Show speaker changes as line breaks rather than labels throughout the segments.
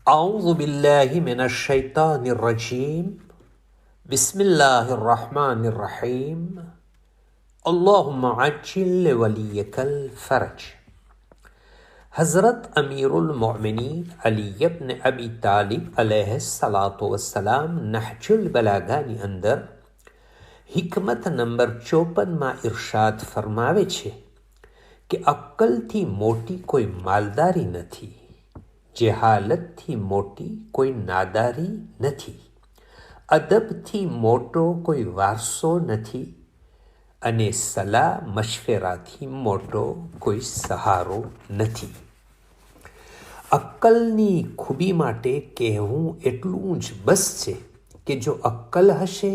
أعوذ بالله من الشيطان الرجيم بسم الله الرحمن الرحيم اللهم عجل لوليك الفرج. हज़रत अमीरुल मोमिनीन अली इब्न अबी तालिब अलैहिस्सलातु वस्सलाम नहजुल बलागाની અંદર હિકમત નંબર 54માં ઇરશાદ ફરમાવે છે કે અક્કલથી મોટી કોઈ માલદારી નથી, જેહાલતથી મોટી કોઈ નાદારી નથી, અદબથી મોટો કોઈ વારસો નથી અને સલાહ મશવરાથી મોટો કોઈ સહારો નથી. અક્કલની ખૂબી માટે કહેવું એટલું જ બસ છે કે જો અક્કલ હશે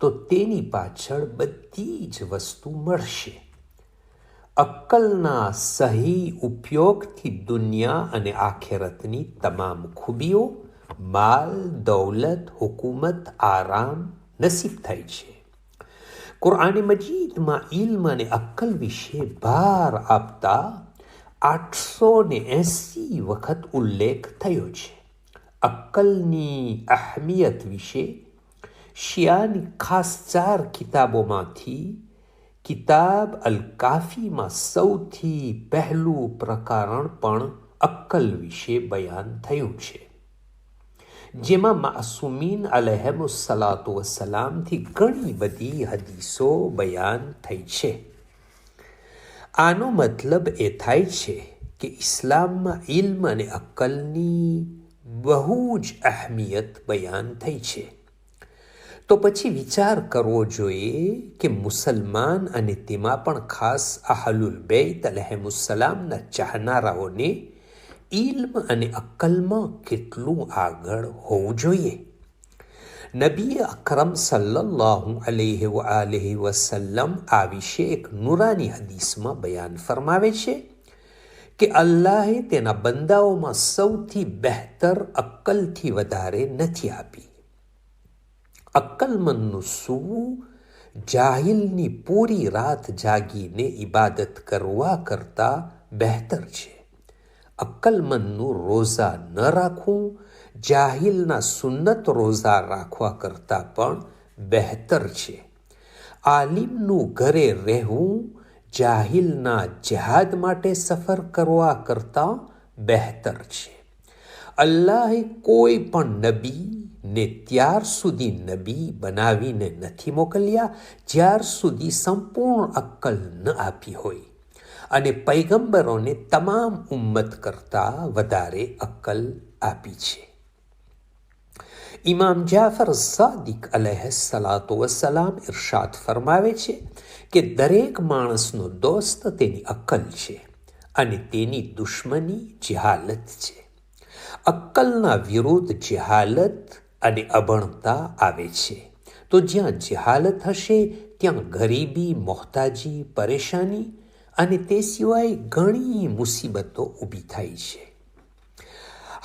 તો તેની પાછળ બધી જ વસ્તુ મળશે. અક્કલના સહી ઉપયોગથી દુનિયા અને આખેરતની તમામ ખૂબીઓ, માલ, દૌલત, હુકુમત, આરામ નસીબ થાય છે. કુરઆન મજીદમાં ઇલ્મ અને અક્કલ વિશે ભાર આપતા 880 વખત ઉલ્લેખ થયો છે. અક્કલની અહમિયત વિશે શિયાની ખાસ 4 કિતાબોમાંથી કિતાબ અલ કાફીમાં સૌથી પહેલું પ્રકરણ પણ અક્કલ વિશે બયાન થયું છે, જેમાં માસૂમીન અલૈહિસ્સલાતુ વસ્સલામથી ઘણી બધી હદીસો બયાન થઈ છે. આનો મતલબ એ થાય છે કે ઇસ્લામમાં ઇલ્મ અને અક્કલની બહુ જ અહેમિયત બયાન થઈ છે. તો પછી વિચાર કરવો જોઈએ કે મુસલમાન અને તેમાં પણ ખાસ અહલુલ બેત અલૈહિસ્સલામના ચાહનારાઓને ઇલ્મ અને અક્કલમાં કેટલું આગળ હોવું જોઈએ. નબી અકરમ સલ્લલ્લાહુ અલૈહિ વસલ્લમ આ વિશે એક નુરાની હદીસમાં બયાન ફરમાવે છે કે અલ્લાહે તેના બંદાઓમાં સૌથી બહેતર અક્કલથી વધારે નથી આપી. અક્કલમંદનું સૂવું જાહિલની પૂરી રાત જાગીને ઇબાદત કરવા કરતાં બહેતર છે. અક્કલમંદનું રોઝા ન રાખવું જાહિલના સુન્નત રોઝા રાખવા કરતાં પણ બહેતર છે. આલિમનું ઘરે રહેવું જાહિલના જિહાદ માટે સફર કરવા કરતાં બહેતર છે. અલ્લાહે કોઈ પણ નબી ને ત્યાર સુધી નબી બનાવીને નથી મોકલ્યા જ્યાર સુધી સંપૂર્ણ અક્કલ ન આપી હોય, અને પૈગંબરોને તમામ ઉમ્મત કરતાં વધારે અક્કલ આપી છે. ઇમામ જાફર સાદિક અલૈહિસ્સલાતુ વસ્સલામ ઇરશાદ ફરમાવે છે કે દરેક માણસનો દોસ્ત તેની અક્કલ છે અને તેની દુશ્મની જહાલત છે. અક્કલના વિરુદ્ધ જહાલત અને અભણતા આવે છે. તો જ્યાં જહાલત હશે ત્યાં ગરીબી, મોહતાજી, પરેશાની અને તે સિવાય ઘણી મુસીબતો ઊભી થાય છે.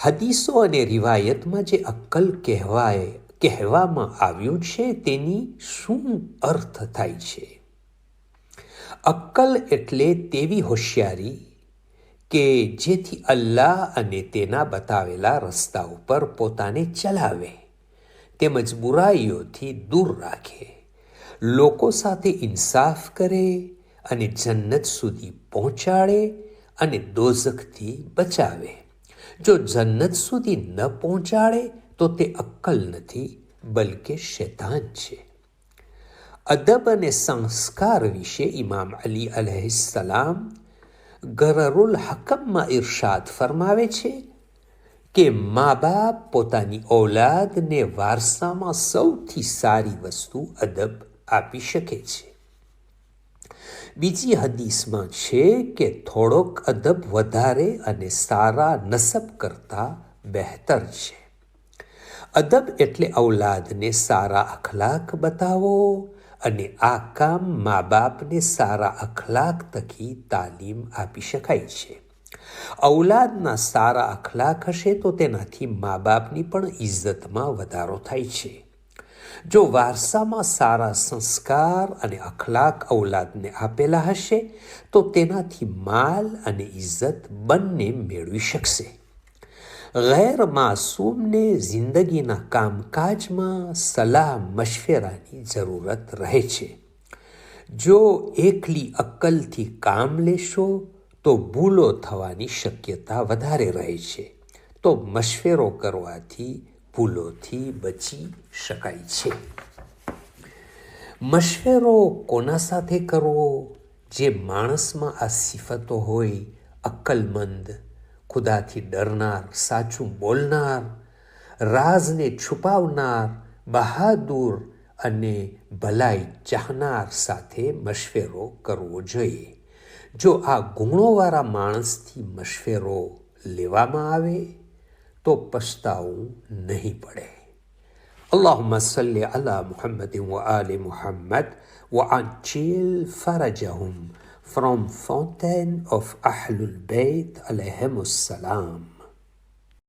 હદીસો અને રિવાયતમાં જે અક્કલ કહેવામાં આવ્યું છે તેની શું અર્થ થાય છે? અક્કલ એટલે તેવી હોશિયારી કે જેથી અલ્લાહ અને તેના બતાવેલા રસ્તા ઉપર પોતાને ચલાવે, તેમજ બુરાઈઓથી દૂર રાખે, લોકો સાથે ઇન્સાફ કરે અને જન્નત સુધી પહોંચાડે અને દોઝખથી બચાવે. જો જન્નત સુધી ન પહોંચાડે તો તે અક્કલ નથી બલકે શૈતાન છે. અદબ અને સંસ્કાર વિશે ઇમામ અલી અલૈહિસ્સલામ ગરરુલ હકમમાં ઇરશાદ ફરમાવે છે કે મા બાપ પોતાની ઔલાદને વારસામાં સૌથી સારી વસ્તુ અદબ આપી શકે છે. બીજી હદીસમાં છે કે થોડોક અદબ વધારે અને સારા નસબ કરતાં બહેતર છે. અદબ એટલે ઔલાદને સારા અખલાક બતાવો, અને આ કામ મા બાપને સારા અખલાક થકી તાલીમ આપી શકાય છે. ઔલાદના સારા અખલાક હશે તો તેનાથી મા બાપની પણ ઇજ્જતમાં વધારો થાય છે. જો વારસામાં સારા સંસ્કાર અને અખલાક ઔલાદને આપેલા હશે તો તેનાથી માલ અને ઇજ્જત બંને મેળવી શકશે. ગેર માસૂમને જિંદગીના કામકાજમાં સલાહ મશવરાની જરૂરત રહે છે. જો એકલી અક્કલથી કામ લેશો તો ભૂલો થવાની શક્યતા વધારે રહે છે. તો મશવરો કરવાથી ભૂલોથી બચી શકાય છે. મશવરો કોના સાથે કરવો? જે માણસમાં આ સિફતો હોય: અક્કલમંદ, ખુદાથી ડરનાર, સાચું બોલનાર, રાજને છુપાવનાર, બહાદુર અને ભલાઈ ચાહનાર સાથે મશવરો કરવો જોઈએ. જો આ ગુણોવાળા માણસથી મશવરો લેવામાં આવે તો પછતાવું નહીં પડે. اللهم صل على محمد وآل محمد وعجل فرجهم from Fountain of Ahlul Bayt alayhim السلام.